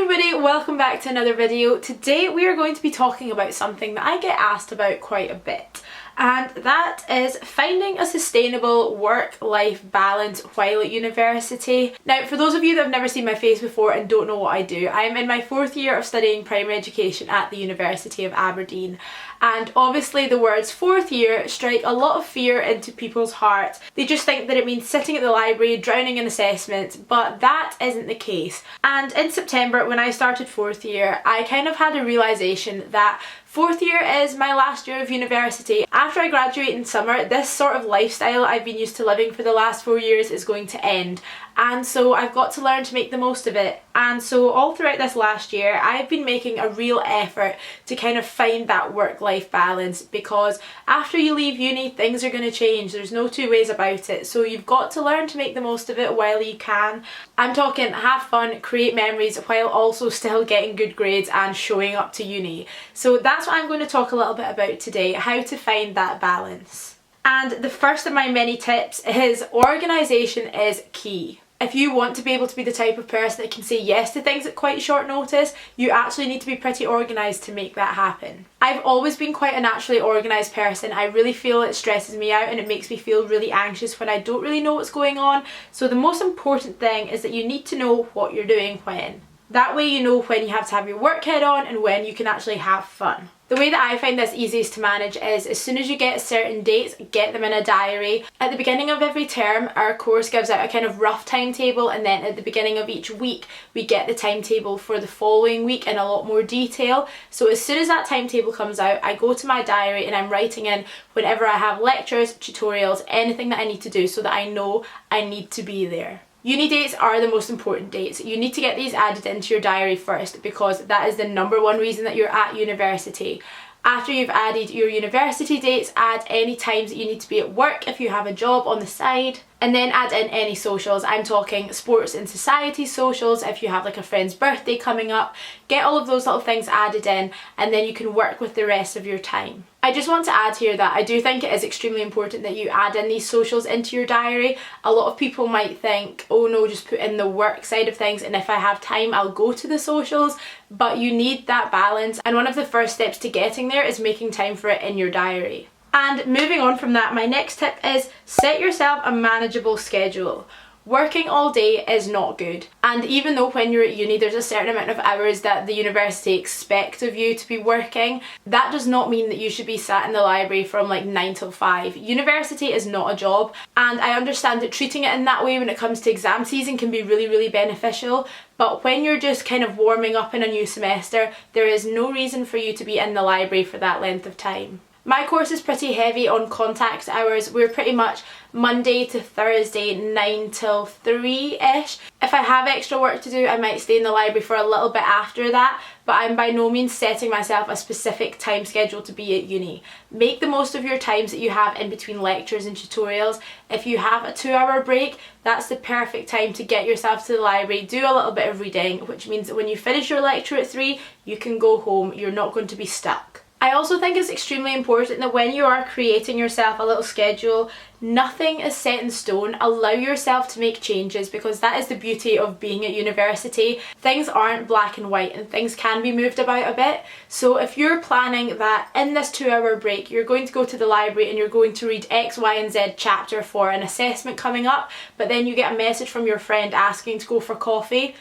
everybody, welcome back to another video. Today we are going to be talking about something that I get asked about quite a bit, and that is finding a sustainable work-life balance while at university. Now, for those of you that have never seen my face before and don't know what I do, I'm in my 4th year of studying primary education at the University of Aberdeen. And obviously the words 4th year strike a lot of fear into people's hearts. They just think that it means sitting at the library, drowning in assessments, but that isn't the case. And in September, when I started 4th year, I kind of had a realisation that 4th year is my last year of university. After I graduate in summer, this sort of lifestyle I've been used to living for the last 4 years is going to end. And so I've got to learn to make the most of it. And so all throughout this last year, I've been making a real effort to kind of find that work-life balance, because after you leave uni, things are going to change. There's no two ways about it. So you've got to learn to make the most of it while you can. I'm talking have fun, create memories, while also still getting good grades and showing up to uni. So that's what I'm going to talk a little bit about today, how to find that balance. And the first of my many tips is organisation is key. If you want to be able to be the type of person that can say yes to things at quite short notice, you actually need to be pretty organised to make that happen. I've always been quite a naturally organised person. I really feel it stresses me out and it makes me feel really anxious when I don't really know what's going on. So the most important thing is that you need to know what you're doing when. That way you know when you have to have your work head on and when you can actually have fun. The way that I find this easiest to manage is as soon as you get certain dates, get them in a diary. At the beginning of every term, our course gives out a kind of rough timetable, and then at the beginning of each week, we get the timetable for the following week in a lot more detail. So as soon as that timetable comes out, I go to my diary and I'm writing in whenever I have lectures, tutorials, anything that I need to do so that I know I need to be there. Uni dates are the most important dates. You need to get these added into your diary first, because that is the #1 reason that you're at university. After you've added your university dates, add any times that you need to be at work if you have a job on the side, and then add in any socials. I'm talking sports and society socials, if you have like a friend's birthday coming up. Get all of those little things added in, and then you can work with the rest of your time. I just want to add here that I do think it is extremely important that you add in these socials into your diary. A lot of people might think, oh no, just put in the work side of things and if I have time I'll go to the socials, but you need that balance, and one of the first steps to getting there is making time for it in your diary. And moving on from that, my next tip is set yourself a manageable schedule. Working all day is not good, and even though when you're at uni there's a certain amount of hours that the university expect of you to be working, that does not mean that you should be sat in the library from like 9 till 5. University is not a job, and I understand that treating it in that way when it comes to exam season can be really beneficial, but when you're just kind of warming up in a new semester, there is no reason for you to be in the library for that length of time. My course is pretty heavy on contact hours. We're pretty much Monday to Thursday 9 till 3-ish. If I have extra work to do, I might stay in the library for a little bit after that, but I'm by no means setting myself a specific time schedule to be at uni. Make the most of your times that you have in between lectures and tutorials. If you have a 2-hour break, that's the perfect time to get yourself to the library, do a little bit of reading, which means that when you finish your lecture at 3, you can go home. You're not going to be stuck. I also think it's extremely important that when you are creating yourself a little schedule, nothing is set in stone. Allow yourself to make changes, because that is the beauty of being at university. Things aren't black and white and things can be moved about a bit. So if you're planning that in this 2-hour break you're going to go to the library and you're going to read X, Y and Z chapter for an assessment coming up, but then you get a message from your friend asking to go for coffee,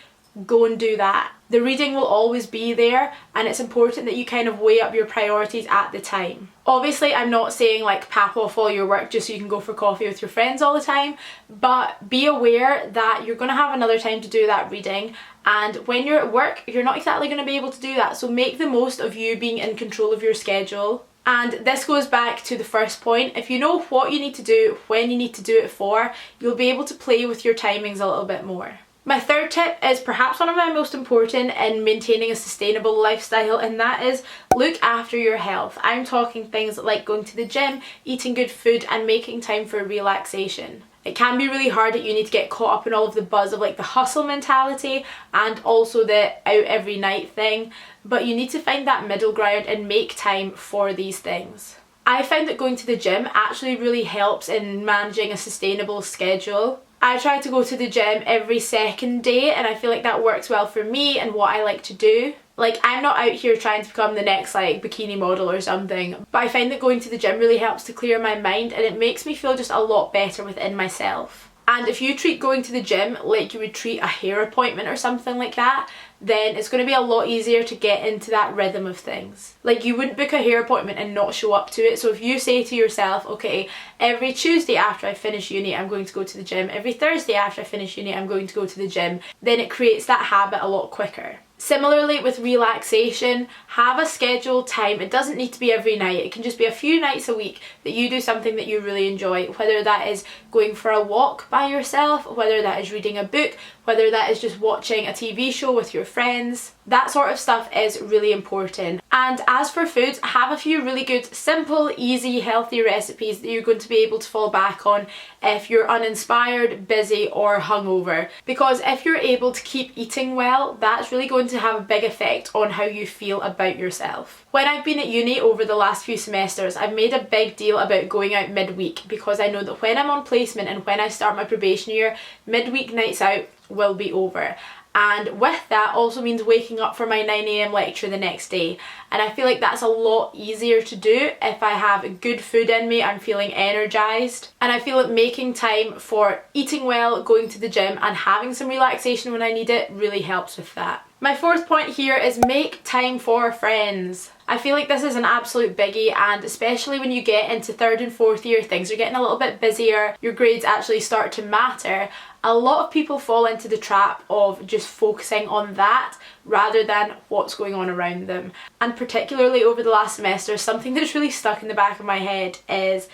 go and do that. The reading will always be there, and it's important that you kind of weigh up your priorities at the time. Obviously, I'm not saying like pap off all your work just so you can go for coffee with your friends all the time, but be aware that you're going to have another time to do that reading, and when you're at work you're not exactly going to be able to do that, so make the most of you being in control of your schedule. And this goes back to the first point. If you know what you need to do, when you need to do it for, you'll be able to play with your timings a little bit more. My third tip is perhaps one of my most important in maintaining a sustainable lifestyle, and that is look after your health. I'm talking things like going to the gym, eating good food and making time for relaxation. It can be really hard at uni to get caught up in all of the buzz of like the hustle mentality and also the out every night thing, but you need to find that middle ground and make time for these things. I found that going to the gym actually really helps in managing a sustainable schedule. I try to go to the gym every second day, and I feel like that works well for me and what I like to do. Like, I'm not out here trying to become the next like bikini model or something, but I find that going to the gym really helps to clear my mind, and it makes me feel just a lot better within myself. And if you treat going to the gym like you would treat a hair appointment or something like that, then it's going to be a lot easier to get into that rhythm of things. Like, you wouldn't book a hair appointment and not show up to it. So if you say to yourself, okay, every Tuesday after I finish uni I'm going to go to the gym, every Thursday after I finish uni I'm going to go to the gym, then it creates that habit a lot quicker. Similarly with relaxation, have a scheduled time. It doesn't need to be every night. It can just be a few nights a week that you do something that you really enjoy, whether that is going for a walk by yourself, whether that is reading a book, whether that is just watching a TV show with your friends. That sort of stuff is really important. And as for food, have a few really good, simple, easy, healthy recipes that you're going to be able to fall back on if you're uninspired, busy or hungover. Because if you're able to keep eating well, that's really going to have a big effect on how you feel about yourself. When I've been at uni over the last few semesters, I've made a big deal about going out midweek, because I know that when I'm on placement and when I start my probation year, midweek nights out will be over. And with that also means waking up for my 9 AM lecture the next day. And I feel like that's a lot easier to do if I have good food in me, I'm feeling energised. And I feel like making time for eating well, going to the gym and having some relaxation when I need it really helps with that. My fourth point here is make time for friends. I feel like this is an absolute biggie, and especially when you get into third and fourth year, things are getting a little bit busier, your grades actually start to matter. A lot of people fall into the trap of just focusing on that rather than what's going on around them. And particularly over the last semester, something that's really stuck in the back of my head is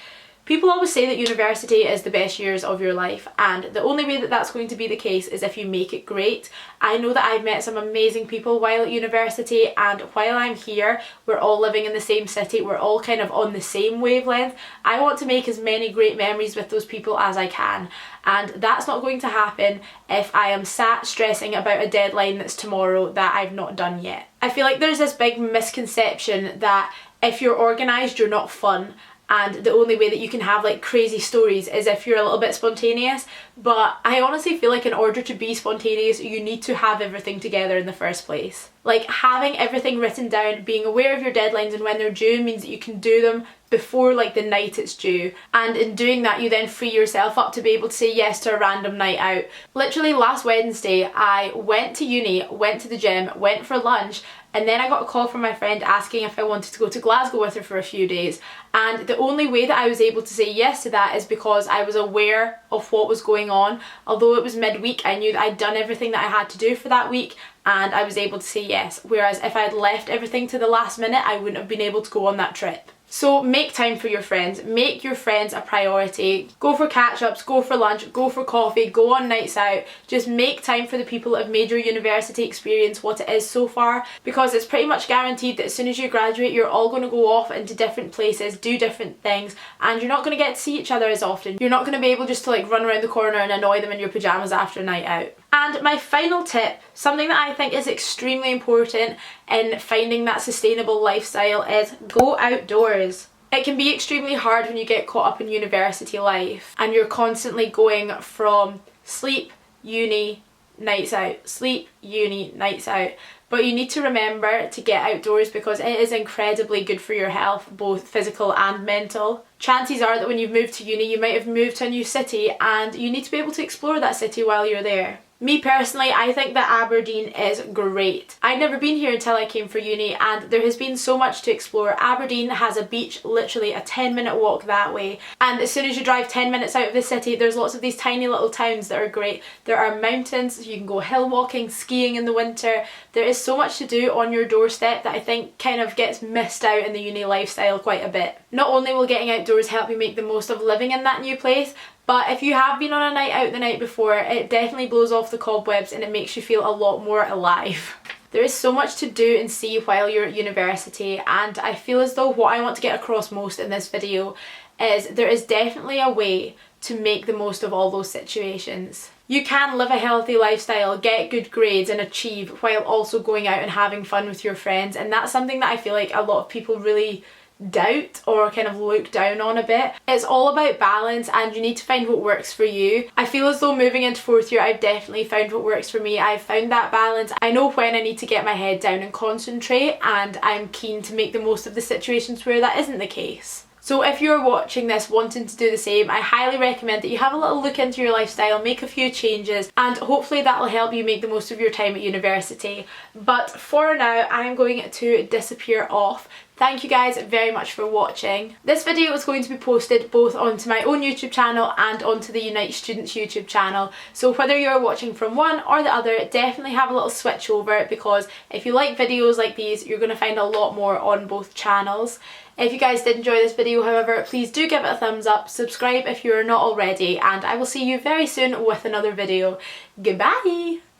people always say that university is the best years of your life, and the only way that that's going to be the case is if you make it great. I know that I've met some amazing people while at university, and while I'm here, we're all living in the same city, we're all kind of on the same wavelength. I want to make as many great memories with those people as I can, and that's not going to happen if I am sat stressing about a deadline that's tomorrow that I've not done yet. I feel like there's this big misconception that if you're organised, you're not fun, and the only way that you can have like crazy stories is if you're a little bit spontaneous. But I honestly feel like in order to be spontaneous, you need to have everything together in the first place. Like, having everything written down, being aware of your deadlines and when they're due means that you can do them before like the night it's due, and in doing that you then free yourself up to be able to say yes to a random night out. Literally last Wednesday I went to uni, went to the gym, went for lunch, and then I got a call from my friend asking if I wanted to go to Glasgow with her for a few days. And the only way that I was able to say yes to that is because I was aware of what was going on. Although it was midweek, I knew that I'd done everything that I had to do for that week, and I was able to say yes. Whereas if I'd left everything to the last minute, I wouldn't have been able to go on that trip. So make time for your friends, make your friends a priority. Go for catch-ups, go for lunch, go for coffee, go on nights out. Just make time for the people that have made your university experience what it is so far, because it's pretty much guaranteed that as soon as you graduate you're all going to go off into different places, do different things, and you're not going to get to see each other as often. You're not going to be able just to like run around the corner and annoy them in your pyjamas after a night out. And my final tip, something that I think is extremely important in finding that sustainable lifestyle, is go outdoors. It can be extremely hard when you get caught up in university life and you're constantly going from sleep, uni, nights out, sleep, uni, nights out. But you need to remember to get outdoors because it is incredibly good for your health, both physical and mental. Chances are that when you've moved to uni, you might have moved to a new city and you need to be able to explore that city while you're there. Me personally, I think that Aberdeen is great. I'd never been here until I came for uni, and there has been so much to explore. Aberdeen has a beach literally a 10-minute walk that way, and as soon as you drive 10 minutes out of the city there's lots of these tiny little towns that are great. There are mountains, so you can go hill walking, skiing in the winter. There is so much to do on your doorstep that I think kind of gets missed out in the uni lifestyle quite a bit. Not only will getting outdoors help you make the most of living in that new place, but if you have been on a night out the night before, it definitely blows off the cobwebs and it makes you feel a lot more alive. There is so much to do and see while you're at university, and I feel as though what I want to get across most in this video is there is definitely a way to make the most of all those situations. You can live a healthy lifestyle, get good grades and achieve while also going out and having fun with your friends, and that's something that I feel like a lot of people really doubt or kind of look down on a bit. It's all about balance, and you need to find what works for you. I feel as though moving into 4th year, I've definitely found what works for me. I've found that balance. I know when I need to get my head down and concentrate, and I'm keen to make the most of the situations where that isn't the case. So if you're watching this wanting to do the same, I highly recommend that you have a little look into your lifestyle, make a few changes, and hopefully that will help you make the most of your time at university. But for now, I'm going to disappear off. Thank you guys very much for watching. This video is going to be posted both onto my own YouTube channel and onto the Unite Students YouTube channel. So whether you're watching from one or the other, definitely have a little switch over, because if you like videos like these, you're going to find a lot more on both channels. If you guys did enjoy this video, however, please do give it a thumbs up, subscribe if you are not already, and I will see you very soon with another video. Goodbye!